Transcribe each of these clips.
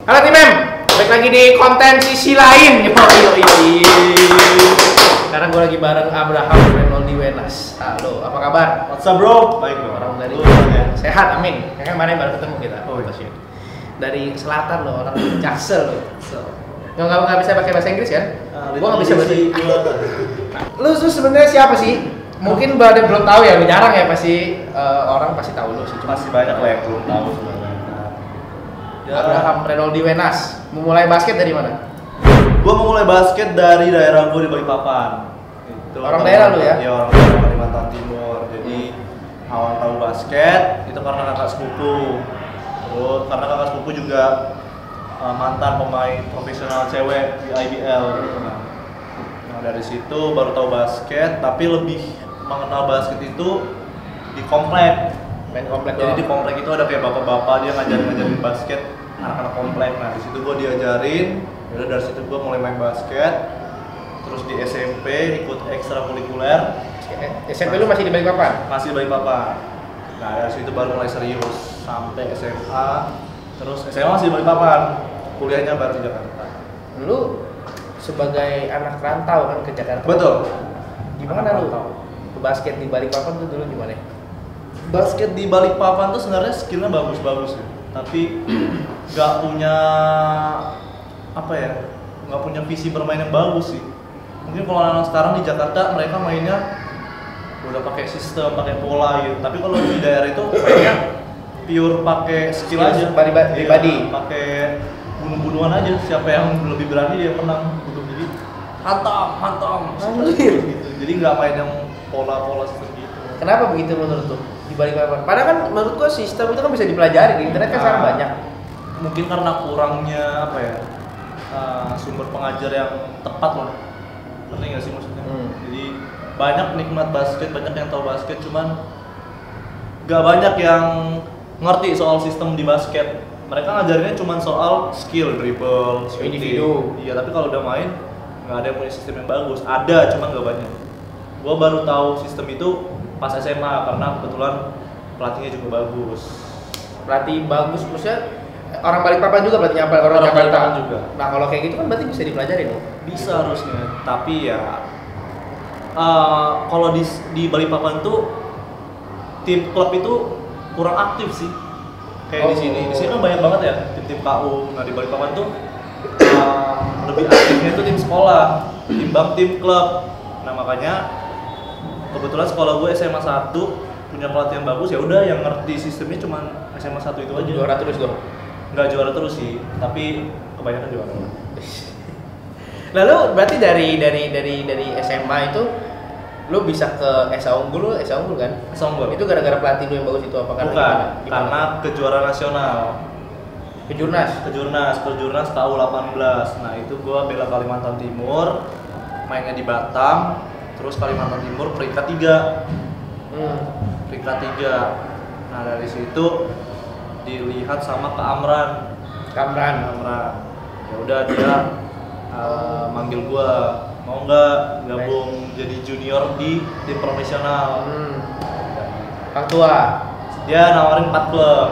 Halo Tim Mem, balik lagi di konten sisi lain. Yoi. Sekarang gue lagi bareng Abraham Renoldi Wenas. Halo, apa kabar? What's up bro? Baik bro. Orang dari ya. sehat, amin. Kan kemarin baru ketemu kita. Oh iya. Dari selatan loh, orang Jaksel loh. Nggak bisa pakai bahasa Inggris kan? Gue nggak bisa bahasa Inggris. Lu sebenarnya siapa sih? Mungkin ada belum tahu ya, lu jarang ya pasti orang pasti tahu lu sih. Masih banyak lah yang belum tahu sebenarnya. Abraham Renoldi Wenas. Memulai basket dari mana? Gue memulai basket dari daerah gue di Balikpapan. Itu Orang daerah lu ya? Iya, orang daerah Kalimantan Timur. Jadi awal tahu basket itu karena kakak sepupu. Terus karena kakak sepupu juga mantan pemain profesional cewek di IBL. Nah dari situ baru tahu basket, tapi lebih mengenal basket itu di komplek. Main komplek. Jadi di komplek itu ada kayak bapak-bapak dia ngajarin basket anak-anak komplek. Nah di situ gue diajarin. Udah dari situ gue mulai main basket. Terus di SMP ikut ekstrakurikuler. SMP lu masih di Balikpapan? Masih di Balikpapan. Nah dari situ baru mulai serius sampai SMA. Terus SMA masih di Balikpapan. Kuliahnya baru di Jakarta. Lu sebagai anak rantau kan ke Jakarta. Betul. Gimana lu? Ke basket di Balikpapan tuh dulu gimana? Basket di Balikpapan tuh sebenarnya skillnya bagus-bagus ya. Tapi nggak punya apa ya? Nggak punya visi bermain yang bagus sih. Mungkin kalau anak sekarang di Jakarta mereka mainnya udah pakai sistem, pakai pola gitu. Tapi kalau di daerah itu mainnya pure pakai skill aja. Pribadi. Iya, pakai bunuh-bunuhan aja. Siapa yang lebih berani dia menang gitu. Jadi hantam gitu. Jadi nggak main yang pola-pola seperti itu. Kenapa begitu menurut lu di Balikpapan? Padahal kan menurut gua sistem itu kan bisa dipelajari di internet kan sekarang banyak. Mungkin karena kurangnya apa ya? Sumber pengajar yang tepat loh. Ngerti nggak sih maksudnya? Jadi banyak penikmat basket, banyak yang tahu basket, cuman nggak banyak yang ngerti soal sistem di basket. Mereka ngajarinnya cuma soal skill, dribble, individu. Iya, tapi kalau udah main nggak ada yang punya sistem yang bagus. Ada, cuma nggak banyak. Gua baru tahu sistem itu pas SMA karena kebetulan pelatihnya juga bagus. Pelatih bagus maksudnya orang Balikpapan juga pelatihnya apa? Orang Jakarta Balikpapan juga. Nah, kalau kayak gitu kan berarti bisa dipelajari dong. Bisa harusnya, tapi ya kalau di Balikpapan tuh tim klub itu kurang aktif sih. Kayak di sini kan banyak banget ya tim-tim KU. Nah di Balikpapan tuh lebih aktifnya itu tim sekolah, timbang tim klub. Nah makanya kebetulan sekolah gue SMA 1 punya pelatih yang bagus, ya udah yang ngerti sistemnya cuma SMA 1 itu aja. Juara terus dong. Nggak juara terus sih, tapi kebanyakan juara. Lalu berarti dari SMA itu lu bisa ke SA Unggul kan? SA Unggul. Itu gara-gara pelatih lu yang bagus itu apa Bukan, karena kejuaraan nasional. Kejurnas KU 18. Nah, itu gua bela Kalimantan Timur, mainnya di Batam, terus Kalimantan Timur peringkat 3. Peringkat 3. Nah, dari situ dilihat sama Kak Amran. Ya udah dia manggil gua, mau nggak gabung jadi junior di tim profesional. Hang tua. Dia nawarin 4 klub.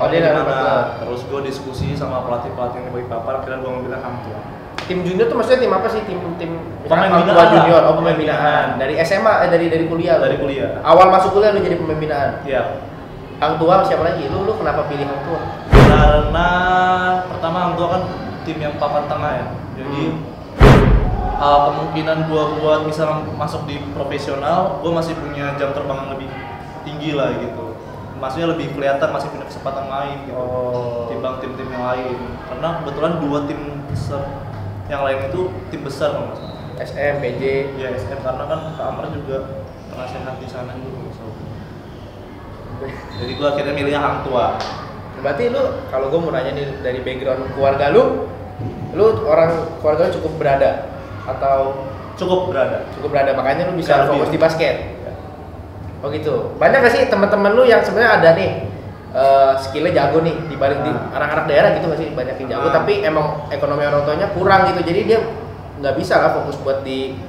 Dia nawarin 4 klub. Terus gue diskusi sama pelatih yang di Balikpapan, akhirnya gue ngambil Hang tua. Tim junior tuh maksudnya tim apa sih? Tim pemain Hang tua binaan junior, lah. pemain binaan. Dari SMA dari kuliah. Dari kuliah. Awal masuk kuliah lu jadi pemain binaan. Iya. Hang tua siapa lagi? Lu kenapa pilih Hang tua? Karena pertama Hang tua kan tim yang papan tengah ya. Jadi kemungkinan gue buat misalnya masuk di profesional, gue masih punya jam terbang yang lebih tinggi lah gitu. Maksudnya lebih kelihatan masih punya kesempatan main gitu. Timbang tim-tim yang lain. Karena kebetulan 2 tim besar yang lain itu tim besar kalau nggak salah. SM, PJ. Ya SM, karena kan Kak Amar juga pernah sehat di sana dulu. Jadi gue akhirnya milih Hang tua. Berarti lu, kalau gue mau nanya nih dari background keluarga lu orang keluarga lu cukup berada atau Cukup berada. Makanya lu bisa Lebih. fokus di basket. Oh gitu. Banyak gak sih teman-teman lu yang sebenarnya ada nih skillnya jago nih di balik di anak-anak daerah gitu gak sih, banyak yang jago tapi emang ekonomi orang tuanya kurang gitu, jadi dia nggak bisa lah fokus buat di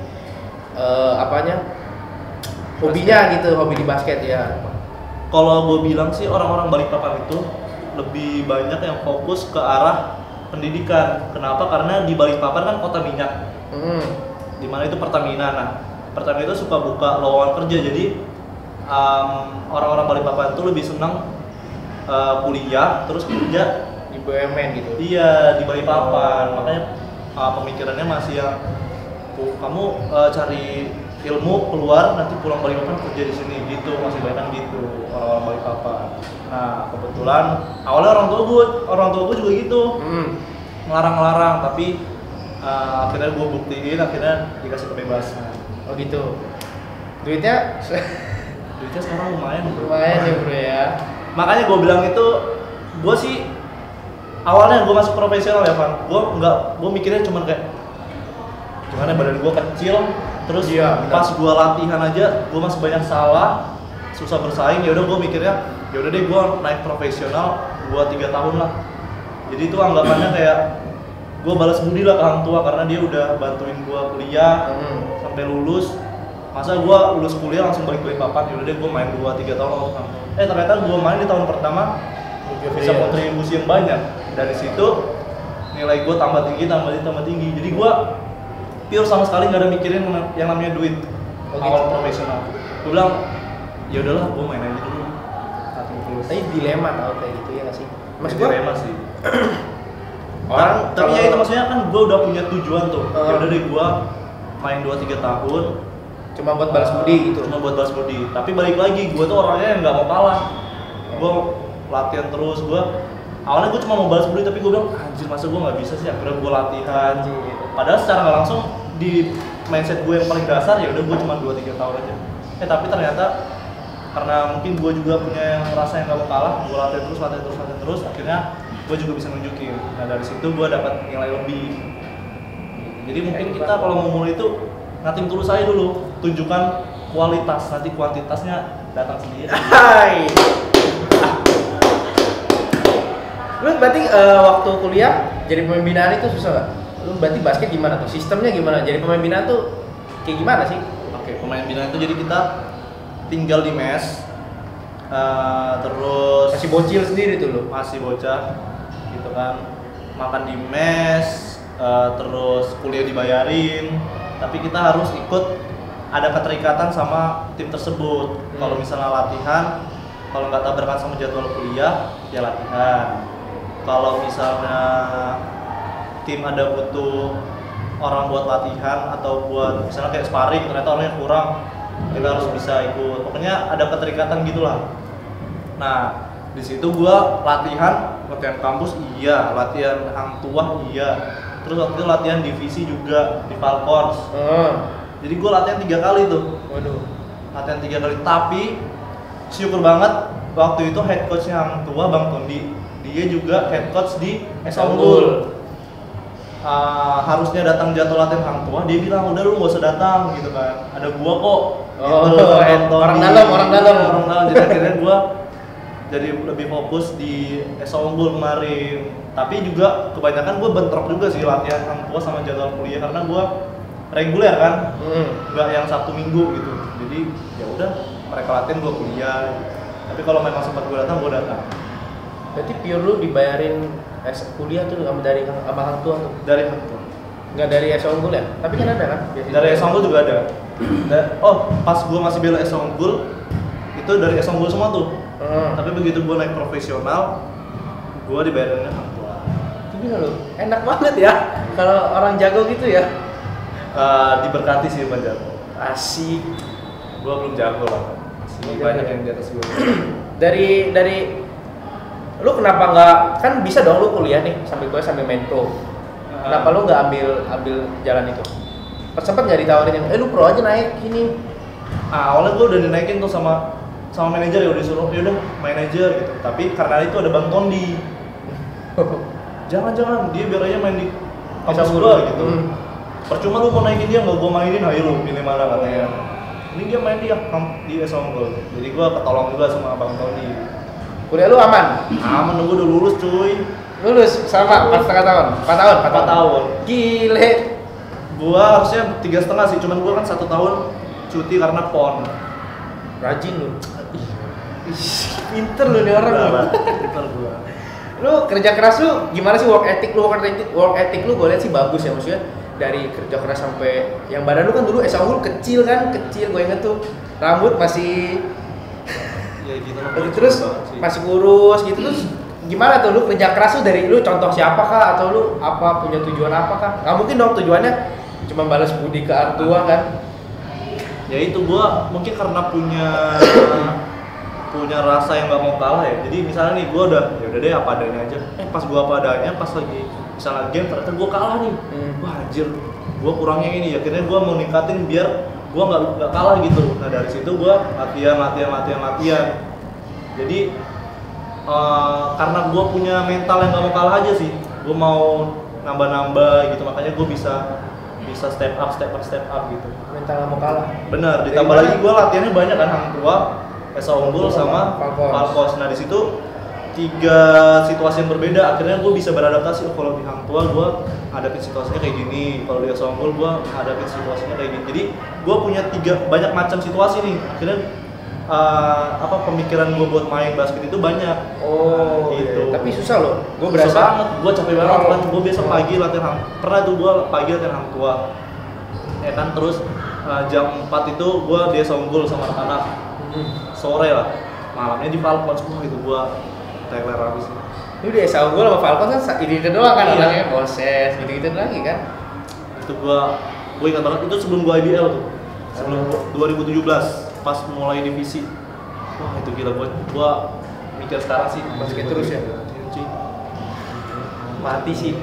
hobinya gitu, hobi di basket ya. Kalau gue bilang sih orang-orang Balikpapan itu lebih banyak yang fokus ke arah pendidikan. Kenapa? Karena di Balikpapan kan kota minyak. Di mana itu Pertamina. Nah, Pertamina itu suka buka lowongan kerja. Jadi orang-orang Balikpapan itu lebih senang kuliah terus kerja di BUMN gitu. Iya, di Balikpapan. Makanya pemikirannya masih yang kamu cari ilmu keluar nanti pulang Balikpapan kerja di sini gitu, masih banyak kan gitu orang-orang Balikpapan. Nah, kebetulan awalnya orang tua gue juga gitu. Ngelarang-larang, tapi akhirnya gue buktiin, akhirnya dikasih kebebasan. Oh gitu. Duitnya Sekarang lumayan ya bro ya. Makanya gue bilang itu, gue sih awalnya gue masuk profesional ya Van, gue mikirnya cuma kayak gimana badan gue kecil, terus pas gue latihan aja gue masih banyak salah, susah bersaing. Ya udah gue mikirnya ya udah deh gue naik profesional, gue 3 tahun lah. Jadi itu anggapannya kayak gue balas budi lah ke orang tua karena dia udah bantuin gue kuliah sampai lulus. Masa gue lulus kuliah langsung balik Balikpapan, yaudah deh gue main 2-3 tahun langsung. Ternyata gue main di tahun pertama bisa kontribusi yang banyak. Dari situ nilai gue tambah tinggi. Jadi gue pure sama sekali nggak ada mikirin yang namanya duit. Awal profesional. Gue bilang ya udahlah gue main aja dulu. Tapi dilema tau kayak gitu ya nggak sih? Mas gue dilema sih. Tapi ya itu maksudnya kan gue udah punya tujuan tuh. Ya udah deh gue main 2-3 tahun. Cuma buat balas budi gitu. Cuma buat balas budi. Tapi balik lagi, gue tuh orangnya yang nggak mau kalah. Gue latihan terus. Awalnya gue cuma mau balas budi, tapi gue bilang anjir masa gue nggak bisa sih. Akhirnya gue latihan. Padahal secara nggak langsung di mindset gue yang paling dasar ya udah gue cuma 2-3 tahun aja. Tapi ternyata karena mungkin gue juga punya rasa yang nggak mau kalah, gue latihan terus. Akhirnya gue juga bisa nunjukin. Nah dari situ gue dapat nilai lebih. Jadi mungkin kita kalau mau mulai itu nating tulus aja dulu, tunjukkan kualitas, nanti kuantitasnya datang sendiri. Hai. Lu berarti waktu kuliah jadi pemain binaan itu susah nggak? Lu berarti basket gimana tuh? Sistemnya gimana? Jadi pemain binaan tuh kayak gimana sih? Oke, pemain binaan itu jadi kita tinggal di mes, terus masih bocil sendiri tuh lu? Masih bocah, gitu kan. Makan di mes, terus kuliah dibayarin. Tapi kita harus ikut, ada keterikatan sama tim tersebut. Kalau misalnya latihan, kalau nggak tabrakan sama jadwal kuliah, ya latihan. Kalau misalnya tim ada butuh orang buat latihan atau buat misalnya kayak sparring, ternyata orangnya kurang, kita harus bisa ikut. Pokoknya ada keterikatan gitulah. Nah, di situ gua latihan kampus iya, latihan hang tua iya. Terus waktu itu latihan divisi juga di Falcons. Jadi gue latihan 3 kali tuh. Waduh. Latihan 3 kali. Tapi syukur banget waktu itu head coachnya yang tua Bang Tondi. Dia juga head coach di SA Unggul. Harusnya datang jadwal latihan hang tua. Dia bilang udah lu nggak usah datang gitu kan. Ada gua kok. Orang dalam. Jadi akhirnya gua jadi lebih fokus di SA Unggul kemarin. Tapi juga kebanyakan gue bentrok juga sih latihan hang tua sama jadwal kuliah karena gue reguler kan, nggak yang Sabtu Minggu gitu. Jadi ya udah mereka latihan gue kuliah. Tapi kalau memang sempat gue datang, gue datang. Berarti pure lu dibayarin kuliah tuh dari sama hang tua tuh? Dari hang tua. Nggak dari SA Unggul ya? Tapi kan ada kan? Dari SA Unggul juga ada. Pas gue masih bela SA Unggul, itu dari SA Unggul semua tuh. Tapi begitu gue naik profesional, gue dibayarinnya hang tua. Gila lu, enak banget ya kalau orang jago gitu ya. Diberkati sih Pak Jago. Asik. Gua belum jago lah. Masih banyak yang di atas gua. Dari lu kenapa nggak, kan bisa dong lu kuliah nih sambil main pro. Kenapa lu nggak ambil jalan itu? Sempat nggak ditawarin yang lu pro aja naik ini? Awalnya gua udah dinaikin tuh sama manajer, ya udah disuruh ya udah main aja gitu. Tapi karena itu ada Bang Tondi. Jangan dia biar aja main di kampus gua gitu. Percuma lu mau naikin dia, nggak gua mainin, ayo lu pilih mana katanya. Ini dia main di SA Unggul. Jadi gua ketolong juga sama Bang Tony. Kuliah lu aman? Aman, gua udah lulus cuy. Lulus sama 4,5 tahun? 4 tahun? Gile. Gua harusnya 3,5 sih, cuman gua kan 1 tahun cuti karena PON. Rajin lu. Pinter lu nih orang. Pinter gua. Lu kerja keras lu gimana sih work ethic lu gue lihat sih bagus ya, maksudnya dari kerja keras sampai yang badan lu kan dulu Esa Unggul kecil gue inget tuh rambut masih ya gitu terus masih kurus gitu. Terus gimana tuh lu kerja keras lu, dari lu contoh siapa kah atau lu apa punya tujuan apa kah? Nggak mungkin dong tujuannya cuma balas budi ke orang tua kan? Ya itu gua mungkin karena punya rasa yang nggak mau kalah ya. Jadi misalnya nih gua udah ya udah deh apa adanya aja. Pas gua apa adanya, pas lagi misalnya game ternyata gua kalah nih. Wah anjir, gua kurangnya ini. Akhirnya gua mau ningkatin biar gua nggak kalah gitu. Nah dari situ gua latihan. Jadi karena gua punya mental yang nggak mau kalah aja sih. Gua mau nambah gitu, makanya gua bisa step up gitu. Mental nggak mau kalah. Bener. Ditambah lagi gua latihannya banyak kan, Hang Tua, Esa Unggul sama Falcos. Nah di situ 3 situasi yang berbeda, akhirnya gue bisa beradaptasi. Oh kalau di Hang Tua gue hadapin situasinya kayak gini, kalau di Esa Unggul gue hadapin situasinya kayak gini. Jadi gue punya banyak macam situasi nih. Akhirnya pemikiran gue buat main basket itu banyak. Oh gitu. Tapi susah loh. Gue berasa banget, gue capek banget kan. Gue biasa pagi latihan pernah tuh gue pagi latihan Hang Tua. Ya kan, terus jam 4 itu gue di Esa Unggul sama anak-anak. Sore lah, malamnya di Falcons. Wah itu gua teler habis. Lu di Esa Unggul sama Falcons kan itu doang kan, orangnya proses gitu-gitu lagi kan. Itu gua ingat banget, itu sebelum gua IBL tuh. Sebelum 2017 pas mulai divisi. Wah itu gila, gua mikir sekarang sih basket terus ya. Mati sih.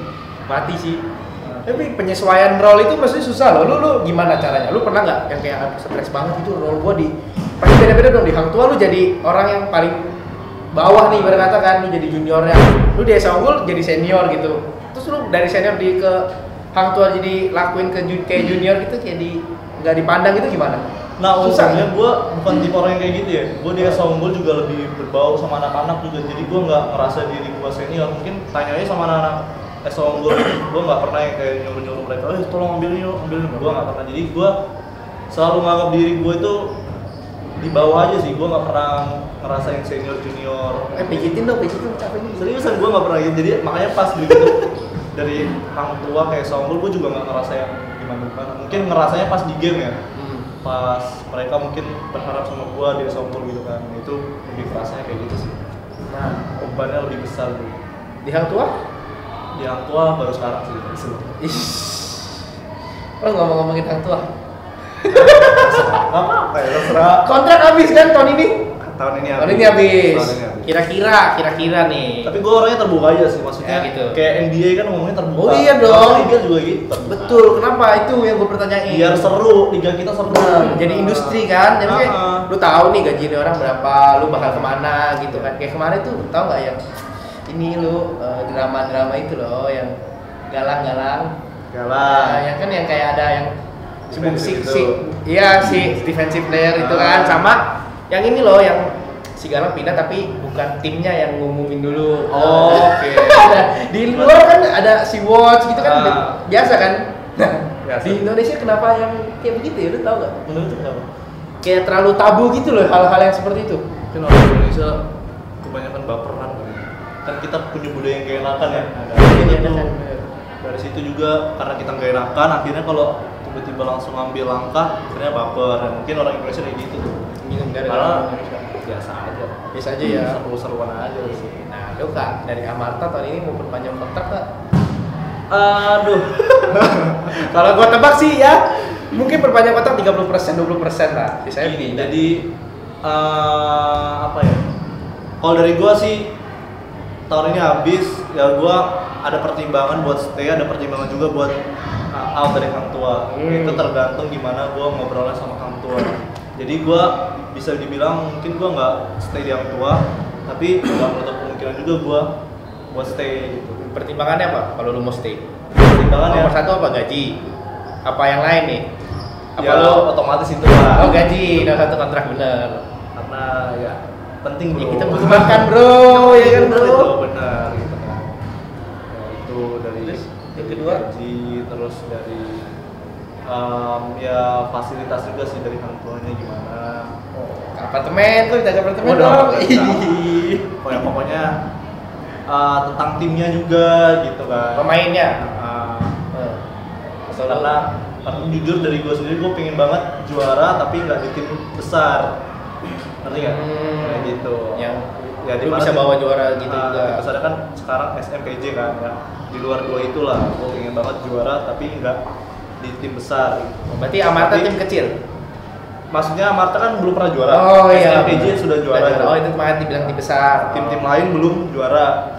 Tapi penyesuaian role itu pasti susah loh. Lu gimana caranya? Lu pernah nggak yang kayak stres banget itu role gua pasti beda-beda dong. Di Hang Tua lu jadi orang yang paling bawah nih berkata kan, lu jadi juniornya. Lu di Esa Unggul jadi senior gitu. Terus lu dari senior ke Hang Tua jadi lakuin kayak junior gitu, kayak nggak dipandang gitu gimana? Nah untungnya gue bukan tipe orang yang kayak gitu ya. Gue di Esa Unggul juga lebih berbau sama anak-anak juga. Jadi gue nggak ngerasa diri gue senior. Mungkin tanya aja sama anak-anak Esa Unggul, gue nggak pernah yang kayak nyuruh mereka, tolong ambilin yuk. Gue nggak pernah. Jadi gue selalu nganggap diri gue itu di bawah aja sih. Gue nggak pernah ngerasain senior junior. Pijitin capek nih. Seriusan gue nggak pernah gitu. Jadi makanya pas begitu dari Hang Tua kayak Esa Unggul, gue juga nggak ngerasa yang gimana. Mungkin ngerasanya pas di game ya. Pas mereka mungkin berharap sama gue di Esa Unggul gitu kan. Itu lebih kerasanya kayak gitu sih. Nah bebannya lebih besar dulu. Di Hang Tua? Di Hang Tua baru sekarang sih. Lo ngomongin Hang Tua? Gak apa-apa ya, terserah. Kontrak habis kan tahun ini? Tahun ini habis. Kira-kira nih. Tapi gue orangnya terbuka aja sih, maksudnya ya, gitu. Kayak NBA kan ngomongnya terbuka. Oh iya dong. Liga juga gitu. Terbuka. Betul. Kenapa itu yang gue pertanyain? Biar seru, liga kita seru. Jadi industri kan. Jadi lu tahu nih gaji orang berapa, lu bakal kemana gitu kan. Kayak kemarin tuh tahu nggak yang ini lu drama itu loh yang galang. Nah, yang kan yang kayak ada yang iya si defensive player itu kan, sama yang ini loh yang si Galang pindah tapi bukan timnya yang ngumumin dulu. Oke. Di luar kan ada si Watch gitu kan, biasa kan. Nah, di Indonesia kenapa yang kayak begitu ya, lu tau gak? Menurut itu kenapa? Kayak terlalu tabu gitu loh hal-hal yang seperti itu. Kenapa Indonesia kebanyakan baperan kan, kita punya budaya yang gak enakan ya. Dari situ juga karena kita gak enakan, akhirnya kalau tiba-tiba langsung ambil langkah akhirnya baper. Dan mungkin orang Indonesia kayak gitu tuh. Karena biasa aja ya, seru-seruan aja sih. Nah, lu Kak, dari Amarta tahun ini mau perpanjang kontrak Kak? Aduh. Kalau gua tebak sih ya, mungkin perpanjang kontrak 30%, 20% lah. Sisanya pindah. Jadi apa ya? Kalau dari gua sih tahun ini habis, ya gua ada pertimbangan buat stay, ada pertimbangan juga buat out dari Hang Tua. Itu tergantung gimana gua ngobrolnya sama Hang Tua. Jadi gua bisa dibilang mungkin gua nggak stay di Hang Tua, tapi nggak menutup kemungkinan juga gua buat stay gitu. Pertimbangannya apa kalau lu mau stay? Pertimbangannya nomor satu apa, gaji? Apa yang lain nih? Apa ya, lu otomatis itu lah. Oh gaji, nomor satu kontrak bener. Karena ya penting bro. Ya, kita butuh makan bro, ya kan bro. Itu benar gitu kan. Ya, itu dari yang kedua gaji, terus dari ya fasilitas juga sih dari Hang Tuanya gimana. Apartemen tuh, kita apartemen dong. Pokoknya tentang timnya juga gitu kan. Pemainnya. Karena jujur dari gue sendiri gue pengen banget juara tapi nggak di tim besar, ngerti nggak? Kayak gitu. Yang ya lu bisa bawa juara gitu juga. Tim besarnya kan sekarang SMPJ kan ya. Di luar dua itulah, gue pengen banget juara tapi nggak di tim besar. Berarti Amarta tim kecil. Maksudnya Amarta kan belum pernah juara. Oh iya. SMPJ sudah juara. Oh itu makanya dibilang tim besar. Tim-tim lain belum juara.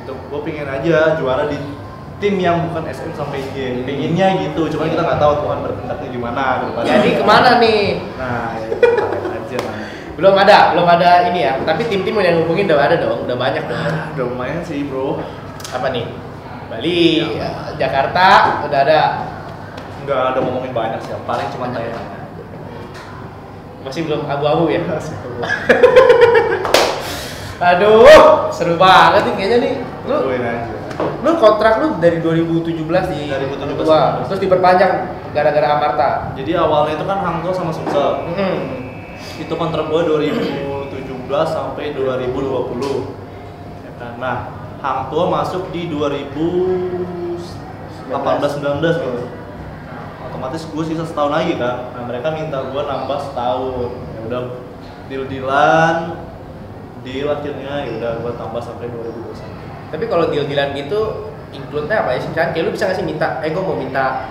Itu gue pengen aja juara di tim yang bukan SM sampai J. Pengennya gitu, cuma kita nggak tahu Tuhan berkendaknya gimana ke depannya. Jadi kemana nih? Nah, ya itu aja nanti. Belum ada ini ya. Tapi tim-tim yang ngubungin udah ada dong, udah banyak dong. Udah lumayan sih bro. Apa nih? Bali, Jakarta, udah ada. Nggak ada ngomongin banyak sih, paling cuma tanya-tanya. Masih belum abu-abu ya? Aduh, seru banget nih kayaknya nih. Lu kontrak lu dari 2017 di 2017 Tua, terus diperpanjang gara-gara Amarta. Jadi awalnya itu kan Hang Tua sama Sumsel. Itu kontrak gua 2017 sampai 2020. Ya kan? Nah, Hang Tua masuk di 2018-19 gitu. Otomatis gue sisa setahun lagi kan. Nah, mereka minta gue nambah setahun. Ya udah deal akhirnya ya udah gue tambah sampai 2021. Tapi kalau deal-dealan gitu include-nya apa ya sih? Misalkan kayak lu bisa nggak sih minta, gue mau minta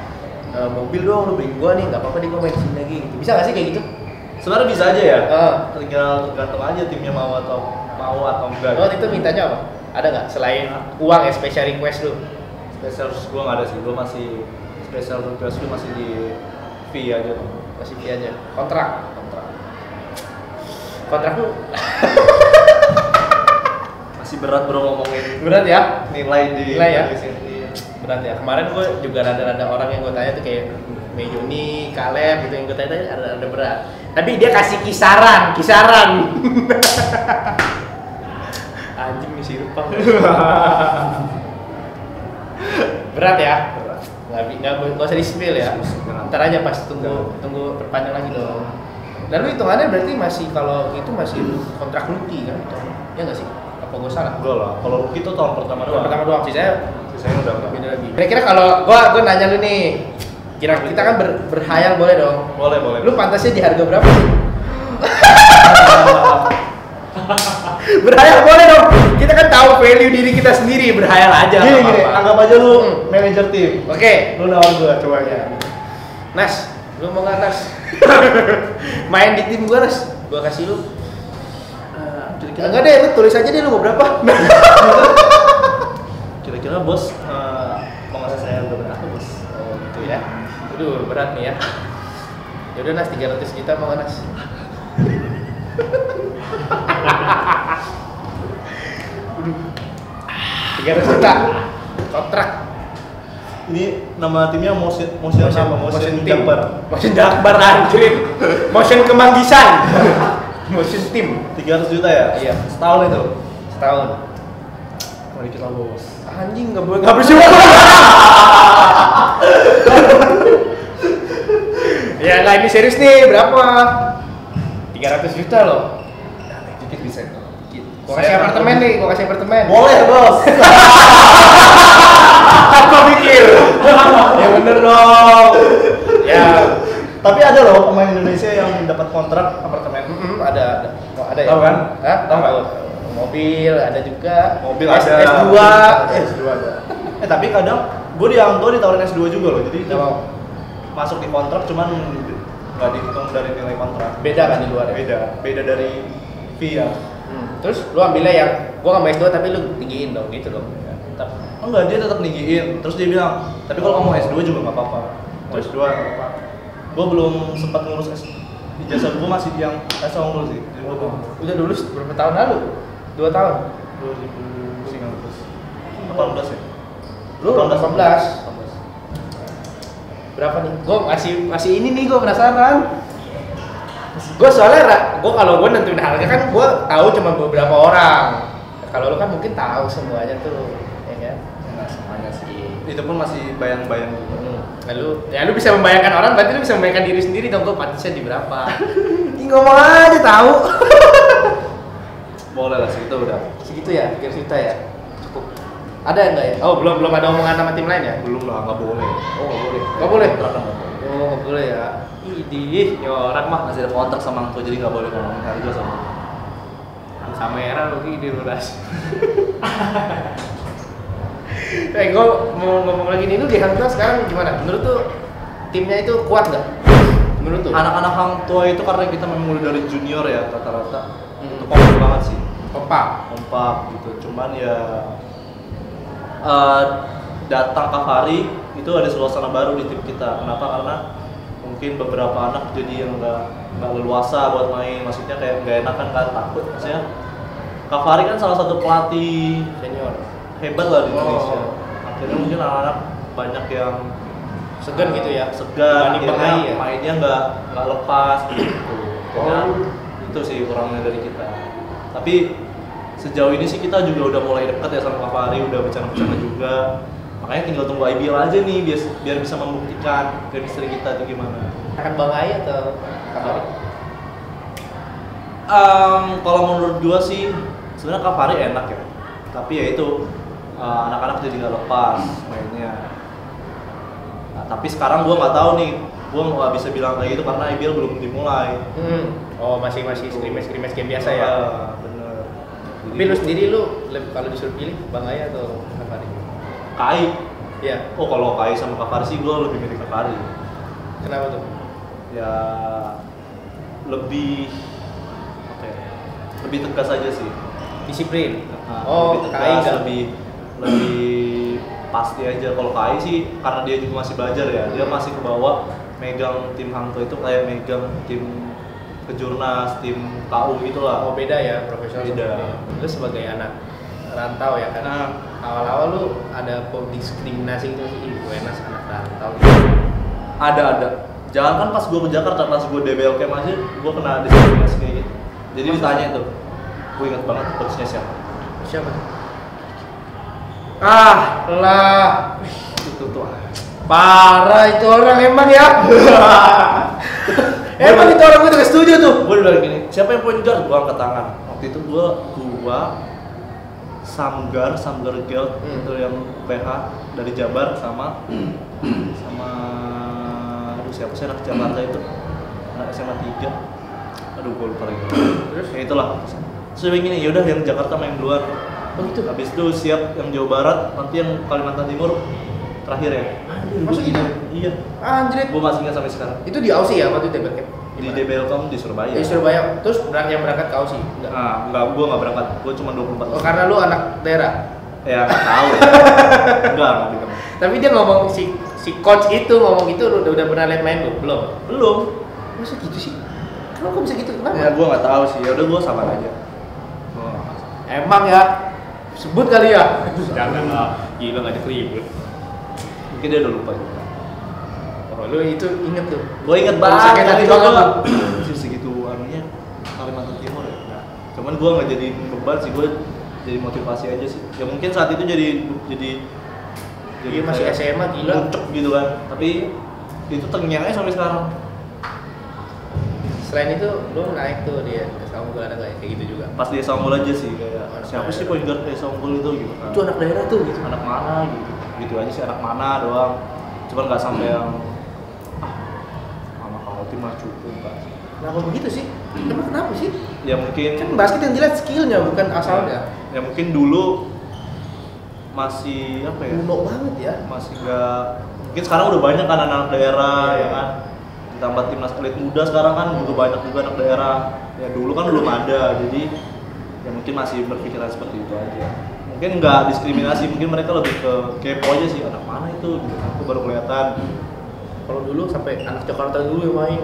mobil dong, lu beliin gua nih, nggak apa-apa deh gua main sini lagi gitu. Bisa nggak sih kayak gitu? Sebenarnya bisa aja ya. Tinggal tergantung aja timnya mau atau enggak. Oh, itu mintanya apa? Ada nggak selain uang ya special request lu? Special gue nggak ada sih, gue masih special request gue masih di fee aja tuh. Masih fee aja. Kontrak lu masih berat bro ngomongin. Berat ya? Nilai ya? di sini. Berat ya. Kemarin gue juga rada-rada orang yang gue tanya tuh kayak Mejuni, Kaleb gitu yang gue tanya rada berat. Tapi dia kasih kisaran. Anjing nih si Rupang. Berat ya? Nggak usah di-spill ya. Ntar aja pas tunggu perpanjang lagi dong. Lalu hitungannya berarti masih kalau itu masih kontrak rookie kan? Ya nggak sih? Apa gue salah? Enggak lah, kalau rookie itu tahun pertama doang. Sisanya udah beda lagi. Kira-kira kalau gue nanya lu nih, kita kan berhayal boleh dong? Boleh. Lu pantasnya di harga berapa sih? Berhayal boleh dong. Kita kan tahu value diri kita sendiri, berhayal aja. Gini, anggap aja lu manajer tim. Oke. Lu nawar gua coba ya. Nas, lu mau nggak Nas? Main di tim gua Nas, gua kasih lu. Enggak deh, lu tulis aja deh lu mau berapa. Kira-kira bos mau ngasih saya berapa bos? Oh gitu ya. Aduh berat nih ya. Yaudah Nas, 300 juta mau nggak Nas? 300 juta kontrak. Ini nama timnya Motion Jakbar anjir. Motion Kemanggisan. Motion Team 300 juta ya? Iya. Setahun itu? Setahun. Mari kita bos. Anjing nggak bersyukur. Ya nggak, ini serius nih, berapa? 300 juta loh. Dikit bisa. Gua kasih apartemen nih, Boleh bos. Apa mikir? Ya bener dong. Ya. Tapi ada loh pemain Indonesia yang dapat kontrak apartemen. Ada ya. Tahu kan? Hah? Tahu nggak? Mobil ada juga. Mobil ada. S2 ada. Tapi kadang gue di Hang Tua ditawarin S2 juga loh. Jadi itu masuk di kontrak cuman nggak dihitung dari nilai kontrak. Beda kan di luar ya? Beda dari fee ya. Terus lu ambilnya yang gua nggak mau S2 tapi lu tinggiin dong gitu dong. Enggak, dia tetap tinggiin. Terus dia bilang, tapi kalau kamu S2 juga nggak apa-apa. Mau S2 nggak apa-apa. Gue belum sempat ngurus ijazah gue masih yang S1 dulu sih. Udah lulus berapa tahun lalu? 2 tahun? 2018 ya? Lu 18? Berapa nih? Gue masih ini nih, gue penasaran. Gue soalnya, kalau gue nentuin harga kan gue tahu cuma beberapa orang. Kalau lu kan mungkin tahu semuanya tuh, ya kan? Enggak semuanya sih. Itu pun masih bayang-bayang juga. Lu bisa membayangkan orang, berarti lu bisa membayangkan diri sendiri dong, gue pantasnya di berapa. Ih, ngomong aja tahu. Boleh lah, segitu udah. Segitu ya, 300 juta ya. Ada enggak ya? Oh, belum ada omongan sama tim lain ya? Belum lah, nggak boleh. Oh, nggak boleh. Nggak boleh. Kontrak kan nggak boleh. Oh, nggak boleh ya. Idih, ya orang mah Masih ada kontrak sama Angko jadi nggak boleh ngomongin harga sama. sama era lu di luras. Gue mau ngomong lagi nih, lu di Hang Tua sekarang gimana? Menurut tuh timnya itu kuat nggak? Menurut tuh? Anak-anak Hang Tua itu karena kita memang mulai dari junior ya rata-rata. Itu kompak banget sih. Kompak gitu. Cuman ya datang Kavari itu ada suasana baru di tim kita. Kenapa? Karena mungkin beberapa anak jadi yang nggak leluasa buat main. Maksudnya kayak nggak enakan kan, takut. Maksudnya Kavari kan salah satu pelatih Senior hebat lah di Indonesia. Akhirnya mungkin anak-anak banyak yang segan gitu ya? segan, Dibanding Pengai ya? mainnya nggak lepas gitu. Itu sih kurangnya dari kita. Tapi sejauh ini sih kita juga udah mulai dekat ya sama Kavari, udah bercanda-bercanda juga. Makanya tinggal tunggu IBL aja nih biar bisa membuktikan chemistry kita itu gimana. Akan Bang Ai atau Kavari? Kalau menurut gua sih sebenarnya Kavari enak ya. Tapi ya itu anak-anak jadi nggak lepas mainnya. Nah, tapi sekarang gua nggak tahu nih, gua nggak bisa bilang kayak gitu karena IBL belum dimulai. Oh masih scrimmage game biasa ya? Bener. Tapi lu sendiri kalau disuruh pilih Bang Ai atau Kavari? Kai. Iya. Oh kalau Kai sama Kavari sih gua lebih milih Kavari. Kenapa tuh? Ya lebih apa ya? Lebih tegas aja sih. Disiplin. Lebih tegas, Kai lebih pasti aja. Kalau Kai sih karena dia juga masih belajar ya, dia masih ke bawah megang tim Hang Tua itu kayak megang tim kejurnas, tim KU gitulah. Oh beda ya, profesional. Beda. Lu sebagai anak rantau ya kan? Awal-awal lu ada diskriminasi gitu sih, gue enak anak rantau gitu. Ada. Jangan kan pas gue ke Jakarta, pas gue DBL Camp aja, gue kena diskriminasi kayak gitu. Jadi ditanya itu, gue ingat banget coachnya siapa. Siapa? Lah, Itu tuh. parah itu orang emang ya. Emang itu orang gue tuh setuju tuh. Gue bilang gini, siapa yang point guard? Gue angkat tangan. Waktu itu gue Samgar Guild itu yang PH dari Jabar sama aduh siapa sih anak Jakarta itu, anak SMA 3, aduh gue lupa lagi. Terus ya itulah. Terus dia gini, yaudah yang Jakarta main duluan. Oh gitu. Habis itu siap yang Jawa Barat, nanti yang Kalimantan Timur terakhir ya. Masa gitu? Iya. Anjir. Gue masih ingat sampai sekarang. Itu di Aussie ya waktu itu DBL Camp? Di DBL Camp di Surabaya. Di Surabaya. Terus yang berangkat ke Aussie? Enggak, gue nggak berangkat. Gue cuma 24. Oh karena lu anak daerah? Ya nggak tahu. Enggak gitu. Tapi dia ngomong si coach itu ngomong gitu udah pernah lihat main lu? Belum. Masa gitu sih? Kenapa kok bisa gitu? Kenapa? Ya gue nggak tahu sih. Ya udah gue sabar aja. Emang ya? Sebut kali ya? Jangan lah. Gila ngajak ribut. Mungkin dia udah lupa juga. Oh lu itu inget tuh? Gue inget Sakit banget. hati Tapi banget gue masih segitu anunya Kalimantan Timur ya. Nah, cuman gue nggak jadi beban sih, gue jadi motivasi aja sih. Ya mungkin saat itu jadi Iya masih SMA gila. Muncul gitu kan. Tapi itu terngiangnya sampai sekarang. Selain itu lu naik tuh dia ke Saunggul ada kayak gitu juga? Pas di Saunggul aja sih kayak siapa sih point guard di Saunggul itu gitu kan. Itu anak daerah tuh gitu. Anak mana gitu. Gitu aja sih, anak mana doang. Cuman nggak sampai yang anak kalau tim mah cukup kan. Kenapa begitu sih? Emang kenapa sih? Ya mungkin Kan basket yang jelas skillnya bukan asalnya. ya mungkin dulu masih apa ya? Kuno banget ya. Masih nggak, mungkin sekarang udah banyak kan anak daerah ya kan. Ditambah timnas elit muda sekarang kan juga banyak juga anak daerah. Ya dulu kan belum ada, jadi ya mungkin masih berpikiran seperti itu aja. Mungkin nggak diskriminasi, mungkin mereka lebih ke kepo aja sih, anak mana itu gitu. Aku baru kelihatan. Kalau dulu sampai anak Jakarta dulu yang main.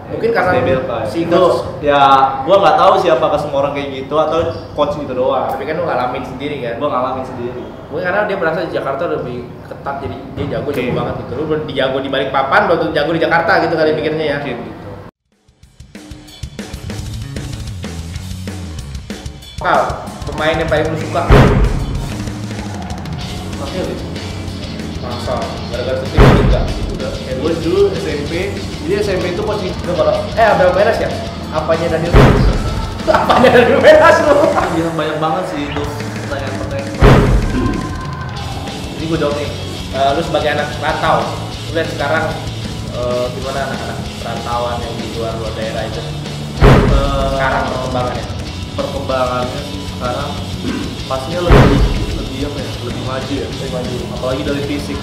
Mungkin karena si itu coach, ya gua nggak tahu sih apakah semua orang kayak gitu atau coach gitu doang. tapi kan lu ngalamin sendiri kan. Gua ngalamin sendiri. Mungkin karena dia merasa di Jakarta lebih ketat jadi dia jago banget gitu. Lu jago di Balikpapan, lu jago di Jakarta gitu kali pikirnya ya. Mungkin gitu. Kal, pemain yang paling lu suka? Makanya Masa, gara-gara itu juga. udah. Gue dulu SMP, jadi SMP itu coaching. Abel Menas ya? Apanya Daniel Menas? Apanya Daniel Menas lu? Bilang banyak banget sih itu pertanyaan-pertanyaan. Ini gue jawab nih. Lu sebagai anak rantau, lu lihat sekarang gimana anak-anak perantauan yang di luar daerah itu sekarang perkembangannya sih sekarang pastinya lebih apa ya, lebih maju ya, apalagi dari fisik.